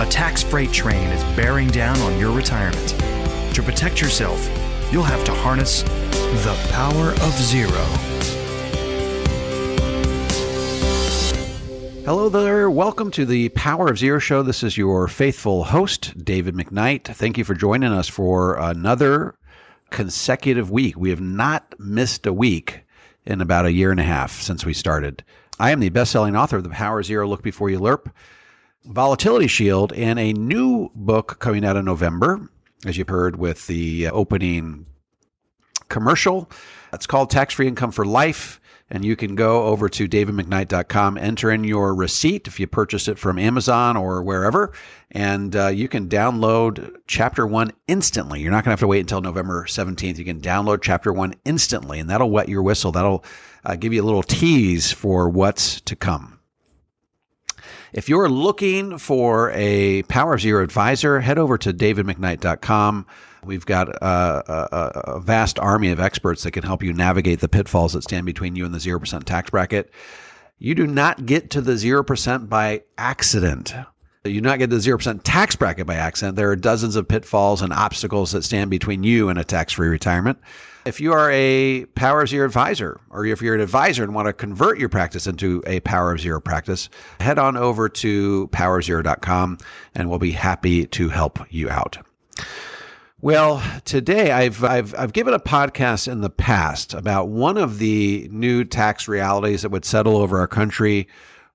A tax freight train is bearing down on your retirement. To protect yourself, you'll have to harness the power of zero. Hello there. Welcome to the Power of Zero show. This is your faithful host, David McKnight. Thank you for joining us for another consecutive week. We have not missed a week in about a year and a half since we started. I am the best-selling author of The Power of Zero, Look Before You Lerp, Volatility Shield, and a new book coming out in November, as you've heard with the opening commercial. It's called Tax-Free Income for Life. And you can go over to davidmcknight.com, enter in your receipt if you purchase it from Amazon or wherever, and you can download Chapter 1 instantly. You're not going to have to wait until November 17th. You can download Chapter 1 instantly, and that'll wet your whistle. That'll give you a little tease for what's to come. If you're looking for a Power of Zero advisor, head over to davidmcknight.com. We've got a vast army of experts that can help you navigate the pitfalls that stand between you and the 0% tax bracket. You do not get to the 0% by accident. You do not get to the 0% tax bracket by accident. There are dozens of pitfalls and obstacles that stand between you and a tax-free retirement. If you are a Power of Zero advisor, or if you're an advisor and want to convert your practice into a Power of Zero practice, head on over to powerzero.com and we'll be happy to help you out. Well, today I've given a podcast in the past about one of the new tax realities that would settle over our country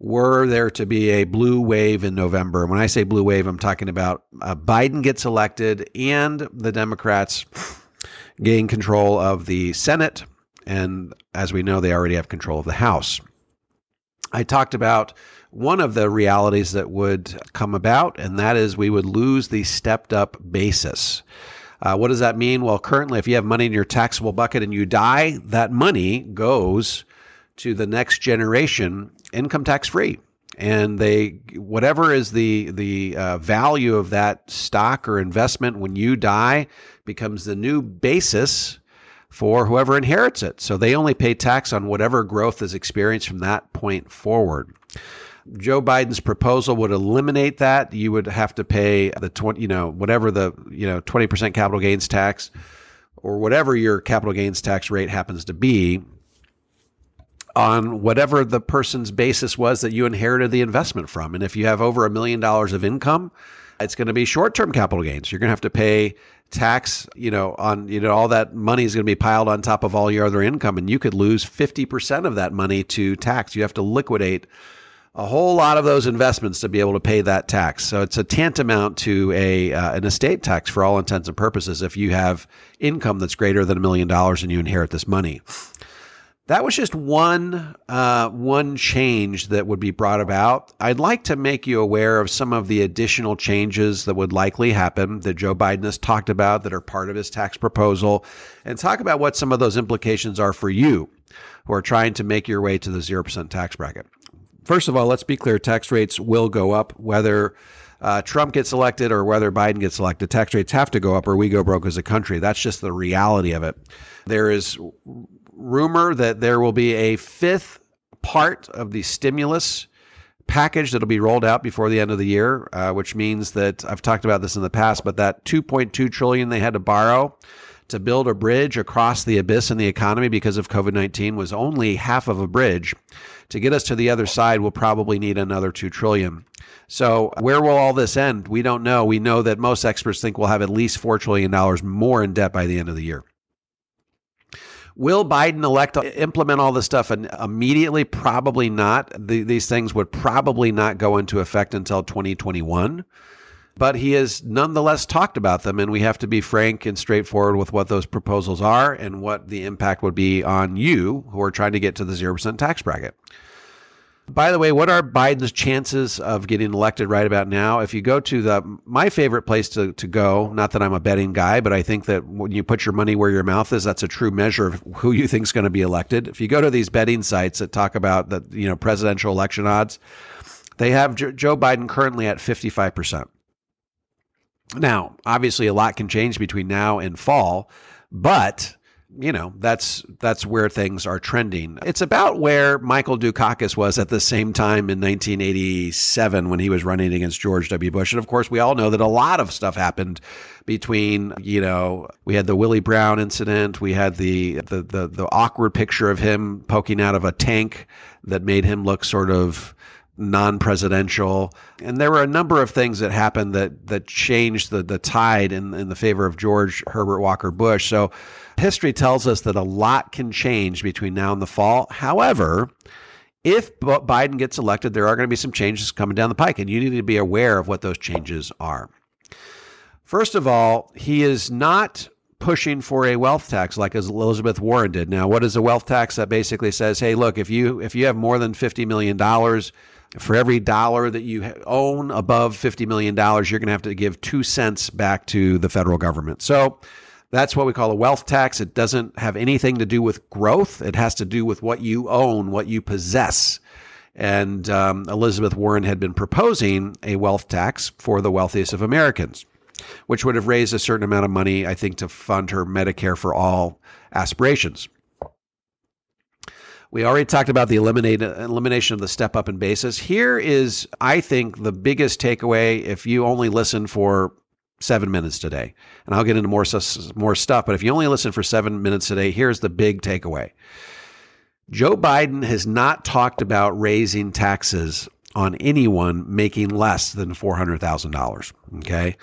were there to be a blue wave in November. When I say blue wave, I'm talking about Biden gets elected and the Democrats gain control of the Senate. And as we know, they already have control of the House. I talked about one of the realities that would come about, and that is we would lose the stepped up basis. What does that mean? Well, currently, if you have money in your taxable bucket and you die, that money goes to the next generation income tax free. And whatever is the value of that stock or investment when you die becomes the new basis for whoever inherits it. So they only pay tax on whatever growth is experienced from that point forward. Joe Biden's proposal would eliminate that. You would have to pay the 20% capital gains tax, or whatever your capital gains tax rate happens to be, on whatever the person's basis was that you inherited the investment from. And if you have over $1 million of income, it's going to be short-term capital gains. You're going to have to pay tax, on, all that money is going to be piled on top of all your other income, and you could lose 50% of that money to tax. You have to liquidate a whole lot of those investments to be able to pay that tax. So it's a tantamount to an estate tax for all intents and purposes if you have income that's greater than $1 million and you inherit this money. That was just one change that would be brought about. I'd like to make you aware of some of the additional changes that would likely happen that Joe Biden has talked about that are part of his tax proposal, and talk about what some of those implications are for you who are trying to make your way to the 0% tax bracket. First of all, let's be clear, tax rates will go up whether Trump gets elected or whether Biden gets elected. Tax rates have to go up or we go broke as a country. That's just the reality of it. There is rumor that there will be a fifth part of the stimulus package that'll be rolled out before the end of the year, which means that, I've talked about this in the past, but that $2.2 trillion they had to borrow to build a bridge across the abyss in the economy because of COVID-19 was only half of a bridge. To get us to the other side, we'll probably need another $2 trillion. So where will all this end? We don't know. We know that most experts think we'll have at least $4 trillion more in debt by the end of the year. Will Biden implement all this stuff immediately? Probably not. These things would probably not go into effect until 2021. But he has nonetheless talked about them, and we have to be frank and straightforward with what those proposals are and what the impact would be on you who are trying to get to the 0% tax bracket. By the way, what are Biden's chances of getting elected right about now? If you go to my favorite place to go, not that I'm a betting guy, but I think that when you put your money where your mouth is, that's a true measure of who you think is going to be elected. If you go to these betting sites that talk about the presidential election odds, they have Joe Biden currently at 55%. Now, obviously, a lot can change between now and fall, but that's where things are trending. It's about where Michael Dukakis was at the same time in 1987 when he was running against George W. Bush. And of course, we all know that a lot of stuff happened between, we had the Willie Brown incident. We had the awkward picture of him poking out of a tank that made him look sort of non-presidential. And there were a number of things that happened that changed the tide in the favor of George Herbert Walker Bush. So history tells us that a lot can change between now and the fall. However, if Biden gets elected, there are going to be some changes coming down the pike, and you need to be aware of what those changes are. First of all, he is not pushing for a wealth tax like as Elizabeth Warren did. Now, what is a wealth tax? That basically says, hey, look, if you have more than $50 million, for every dollar that you own above $50 million, you're going to have to give 2 cents back to the federal government. So that's what we call a wealth tax. It doesn't have anything to do with growth. It has to do with what you own, what you possess. And Elizabeth Warren had been proposing a wealth tax for the wealthiest of Americans, which would have raised a certain amount of money, I think, to fund her Medicare for All aspirations. We already talked about the elimination of the step up in basis. Here is, I think, the biggest takeaway if you only listen for 7 minutes today. And I'll get into more stuff, but if you only listen for 7 minutes today, here's the big takeaway. Joe Biden has not talked about raising taxes on anyone making less than $400,000, okay?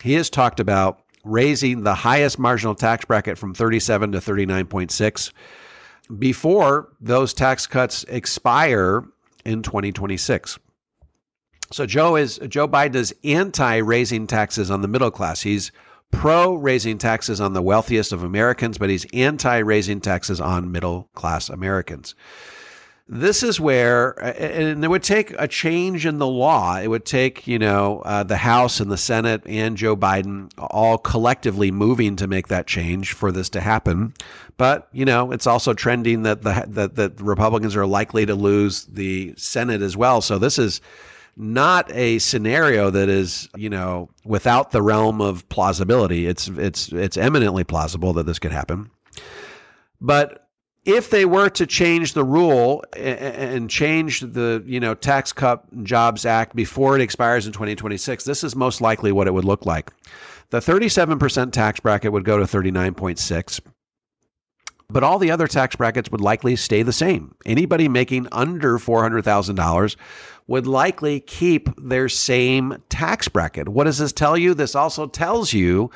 He has talked about raising the highest marginal tax bracket from 37 to 39.6 before those tax cuts expire in 2026. So Joe Biden is anti-raising taxes on the middle class. He's pro-raising taxes on the wealthiest of Americans, but he's anti-raising taxes on middle-class Americans. This is where, and it would take a change in the law. It would take, the House and the Senate and Joe Biden all collectively moving to make that change for this to happen. But, it's also trending that the Republicans are likely to lose the Senate as well. So this is not a scenario that is, without the realm of plausibility. It's eminently plausible that this could happen. But if they were to change the rule and change the, Tax Cut and Jobs Act before it expires in 2026, this is most likely what it would look like. The 37% tax bracket would go to 39.6, but all the other tax brackets would likely stay the same. Anybody making under $400,000 would likely keep their same tax bracket. What does this tell you? This also tells you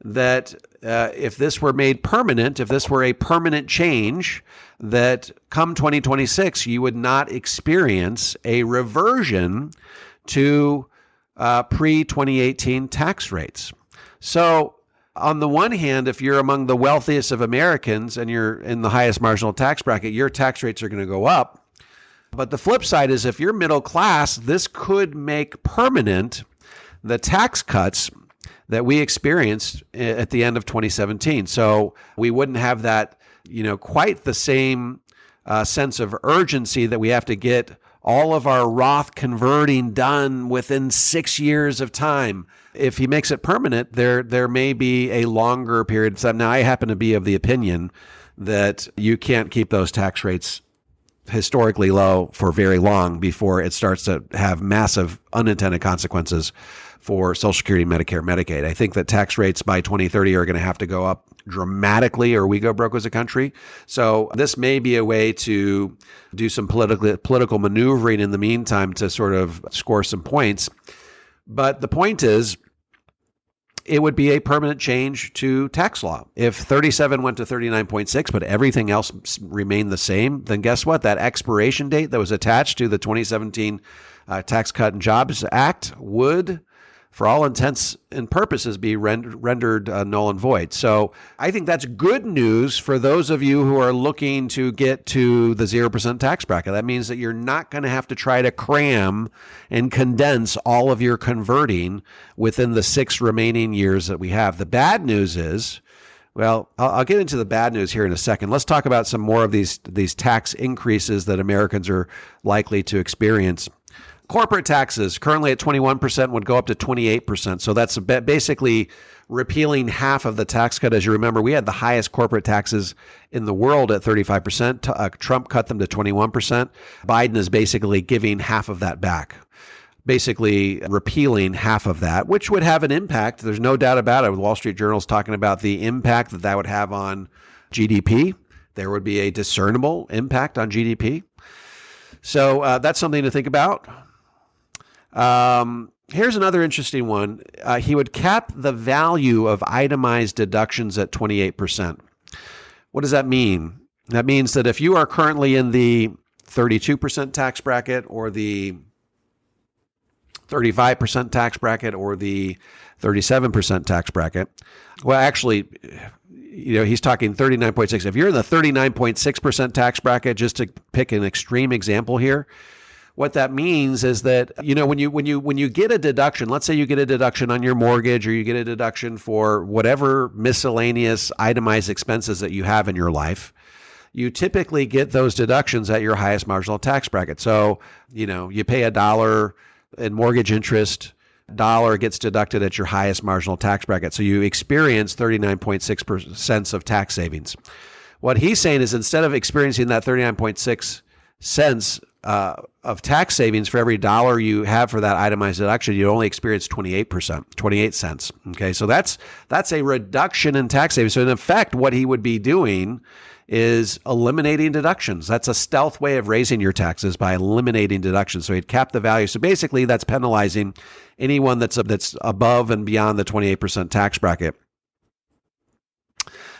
that if this were made permanent, if this were a permanent change, that come 2026, you would not experience a reversion to pre-2018 tax rates. So on the one hand, if you're among the wealthiest of Americans and you're in the highest marginal tax bracket, your tax rates are going to go up. But the flip side is if you're middle class, this could make permanent the tax cuts that we experienced at the end of 2017. So we wouldn't have that, quite the same sense of urgency that we have to get all of our Roth converting done within 6 years of time. If he makes it permanent, there may be a longer period of time. Now, I happen to be of the opinion that you can't keep those tax rates historically low for very long before it starts to have massive unintended consequences for Social Security, Medicare, Medicaid. I think that tax rates by 2030 are going to have to go up dramatically or we go broke as a country. So this may be a way to do some political maneuvering in the meantime to sort of score some points. But the point is, it would be a permanent change to tax law. If 37 went to 39.6, but everything else remained the same, then guess what? That expiration date that was attached to the 2017 Tax Cut and Jobs Act would, for all intents and purposes, be rendered null and void. So I think that's good news for those of you who are looking to get to the 0% tax bracket. That means that you're not going to have to try to cram and condense all of your converting within the 6 remaining years that we have. The bad news is, well, I'll get into the bad news here in a second. Let's talk about some more of these tax increases that Americans are likely to experience. Corporate taxes currently at 21% would go up to 28%. So that's basically repealing half of the tax cut. As you remember, we had the highest corporate taxes in the world at 35%. Trump cut them to 21%. Biden is basically giving half of that back, basically repealing half of that, which would have an impact. There's no doubt about it. The Wall Street Journal is talking about the impact that would have on GDP. There would be a discernible impact on GDP. So that's something to think about. Here's another interesting one. He would cap the value of itemized deductions at 28%. What does that mean? That means that if you are currently in the 32% tax bracket or the 35% tax bracket or the 37% tax bracket, well, actually, he's talking 39.6. If you're in the 39.6% tax bracket, just to pick an extreme example here, what that means is that, when you get a deduction, let's say you get a deduction on your mortgage or you get a deduction for whatever miscellaneous itemized expenses that you have in your life, you typically get those deductions at your highest marginal tax bracket. So, you pay $1 in mortgage interest, $1 gets deducted at your highest marginal tax bracket. So you experience 39.6% of tax savings. What he's saying is instead of experiencing that 39.6 cents of tax savings for every $1 you have for that itemized deduction, you only experience 28 cents. Okay, so that's a reduction in tax savings. So in effect, what he would be doing is eliminating deductions. That's a stealth way of raising your taxes by eliminating deductions. So he'd cap the value. So basically, that's penalizing anyone that's above and beyond the 28% tax bracket.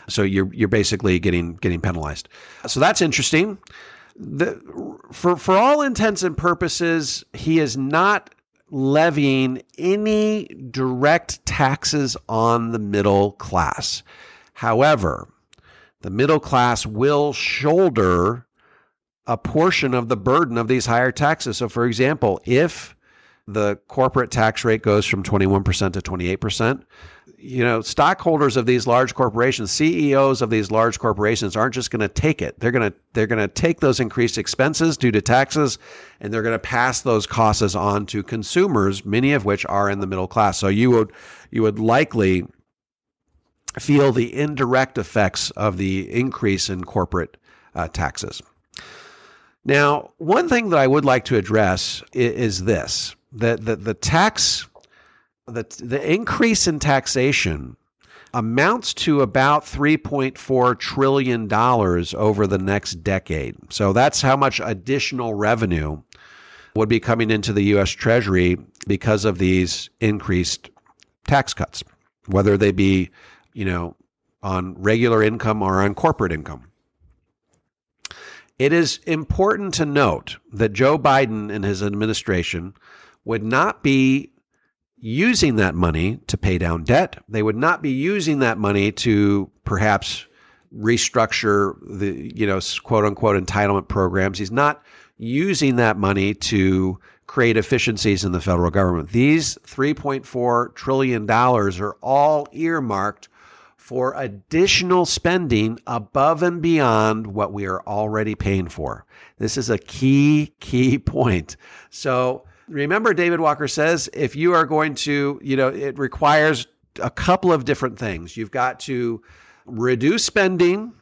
So you're basically getting penalized. So that's interesting. For all intents and purposes, he is not levying any direct taxes on the middle class. However, the middle class will shoulder a portion of the burden of these higher taxes. So, for example, if the corporate tax rate goes from 21% to 28%, stockholders of these large corporations, CEOs of these large corporations aren't just going to take it. They're going to take those increased expenses due to taxes, and they're going to pass those costs on to consumers, many of which are in the middle class. So you would likely feel the indirect effects of the increase in corporate taxes. Now, one thing that I would like to address is this, that the increase in taxation amounts to about $3.4 trillion over the next decade. So that's how much additional revenue would be coming into the U.S. Treasury because of these increased tax cuts, whether they be on regular income or on corporate income. It is important to note that Joe Biden and his administration would not be using that money to pay down debt. They would not be using that money to perhaps restructure the, quote unquote entitlement programs. He's not using that money to create efficiencies in the federal government. These $3.4 trillion are all earmarked for additional spending above and beyond what we are already paying for. This is a key point. So remember, David Walker says, if you are going to, it requires a couple of different things. You've got to reduce spending,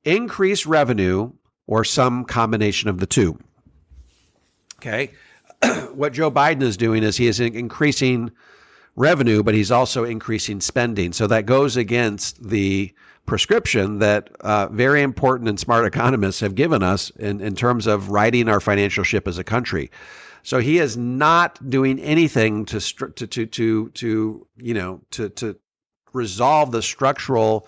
increase revenue, or some combination of the two. Okay. What Joe Biden is doing is he is increasing revenue, but he's also increasing spending. So that goes against the prescription that very important and smart economists have given us in terms of righting our financial ship as a country. So he is not doing anything to resolve the structural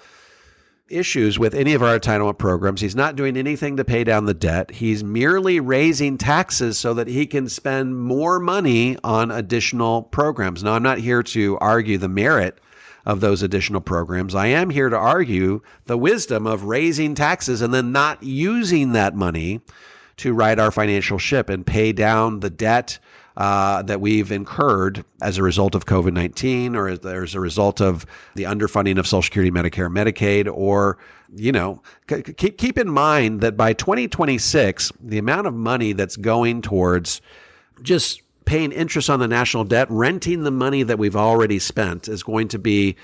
issues with any of our entitlement programs. He's not doing anything to pay down the debt. He's merely raising taxes so that he can spend more money on additional programs. Now, I'm not here to argue the merit of those additional programs. I am here to argue the wisdom of raising taxes and then not using that money to right our financial ship and pay down the debt that we've incurred as a result of COVID-19 or as a result of the underfunding of Social Security, Medicare, Medicaid, or, keep in mind that by 2026, the amount of money that's going towards just paying interest on the national debt, renting the money that we've already spent is going to be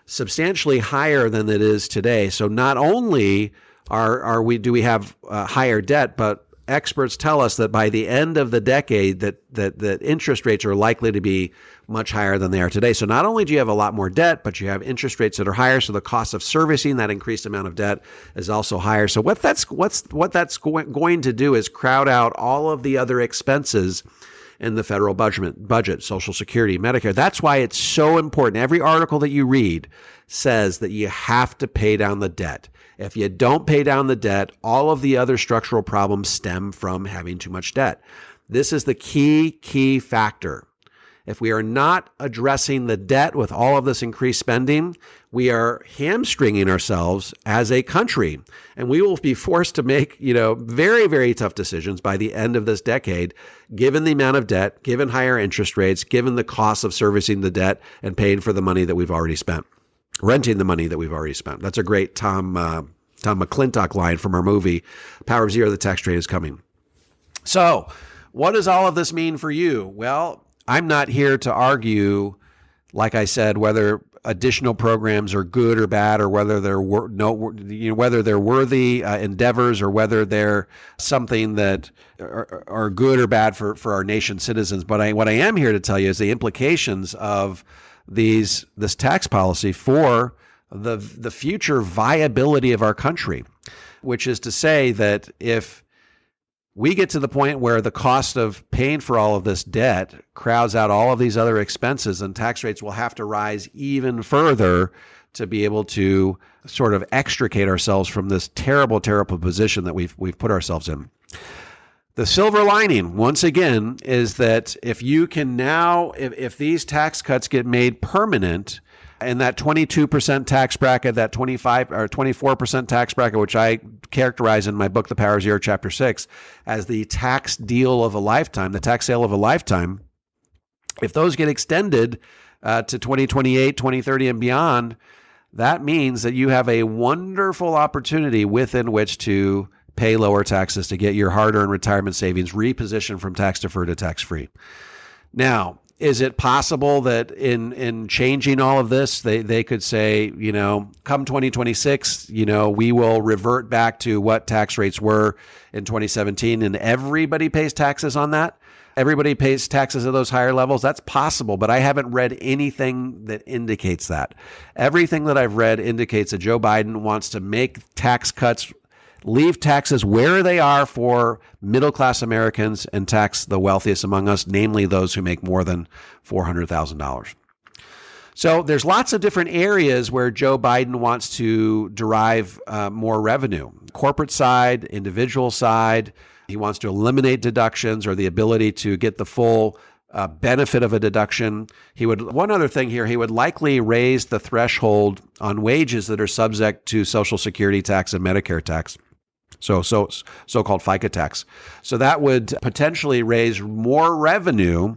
substantially higher than it is today. So not only do we have higher debt, but experts tell us that by the end of the decade that interest rates are likely to be much higher than they are today. So not only do you have a lot more debt, but you have interest rates that are higher. So the cost of servicing that increased amount of debt is also higher. So what that's going to do is crowd out all of the other expenses in the federal budget, Social Security, Medicare. That's why it's so important. Every article that you read says that you have to pay down the debt. If you don't pay down the debt, all of the other structural problems stem from having too much debt. This is the key factor. If we are not addressing the debt with all of this increased spending, we are hamstringing ourselves as a country, and we will be forced to make, very, very tough decisions by the end of this decade, given the amount of debt, given higher interest rates, given the cost of servicing the debt and paying for the money that we've already spent, renting the money that we've already spent. That's a great Tom McClintock line from our movie, Power of Zero, The Tax Trade is Coming. So what does all of this mean for you? Well, I'm not here to argue, like I said, whether additional programs are good or bad, or whether they're whether they're worthy endeavors, or whether they're something that are good or bad for our nation's citizens. But what I am here to tell you is the implications of this tax policy for the future viability of our country, which is to say that if we get to the point where the cost of paying for all of this debt crowds out all of these other expenses, and tax rates will have to rise even further to be able to sort of extricate ourselves from this terrible position that we've put ourselves in. The silver lining, once again, is that if you can now, if these tax cuts get made permanent, and that 22% tax bracket, that 25 or 24% tax bracket, which I characterize in my book, The Power of Zero, Chapter 6, as the tax deal of a lifetime, the tax sale of a lifetime, if those get extended to 2028, 2030, and beyond, that means that you have a wonderful opportunity within which to pay lower taxes to get your hard-earned retirement savings repositioned from tax-deferred to tax-free. Now, is it possible that in changing all of this, they could say, come 2026, we will revert back to what tax rates were in 2017, and everybody pays taxes on that? Everybody pays taxes at those higher levels? That's possible, but I haven't read anything that indicates that. Everything that I've read indicates that Joe Biden wants to make tax cuts, leave taxes where they are for middle-class Americans, and tax the wealthiest among us, namely those who make more than $400,000. So there's lots of different areas where Joe Biden wants to derive more revenue. Corporate side, individual side. He wants to eliminate deductions or the ability to get the full benefit of a deduction. One other thing here, he would likely raise the threshold on wages that are subject to Social Security tax and Medicare tax. So-called FICA tax. So that would potentially raise more revenue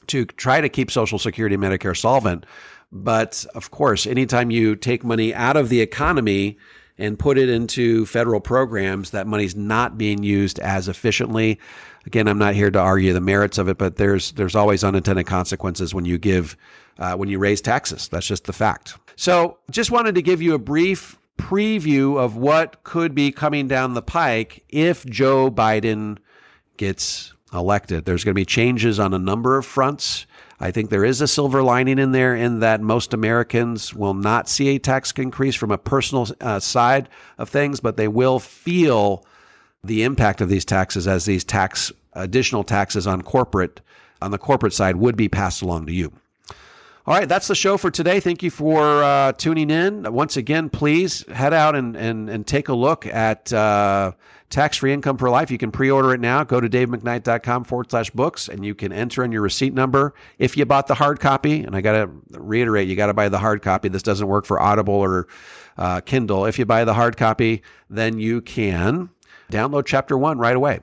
to try to keep Social Security and Medicare solvent. But of course, anytime you take money out of the economy and put it into federal programs, that money's not being used as efficiently. Again, I'm not here to argue the merits of it, but there's always unintended consequences when you raise taxes. That's just the fact. So just wanted to give you a brief preview of what could be coming down the pike if Joe Biden gets elected. There's going to be changes on a number of fronts. I think there is a silver lining in there in that most Americans will not see a tax increase from a personal side of things, but they will feel the impact of these taxes as these additional taxes on the corporate side would be passed along to you. All right, that's the show for today. Thank you for tuning in. Once again, please head out and take a look at Tax-Free Income for Life. You can pre-order it now. Go to davemcknight.com/books, and you can enter in your receipt number. If you bought the hard copy, and I got to reiterate, you got to buy the hard copy. This doesn't work for Audible or Kindle. If you buy the hard copy, then you can download Chapter 1 right away.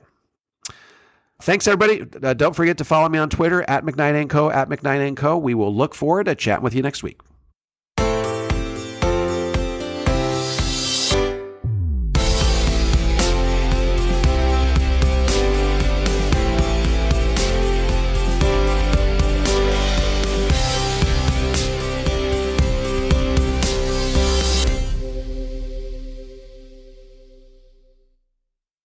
Thanks, everybody. Don't forget to follow me on Twitter, @McKnight & Co., @McKnight & Co. We will look forward to chatting with you next week.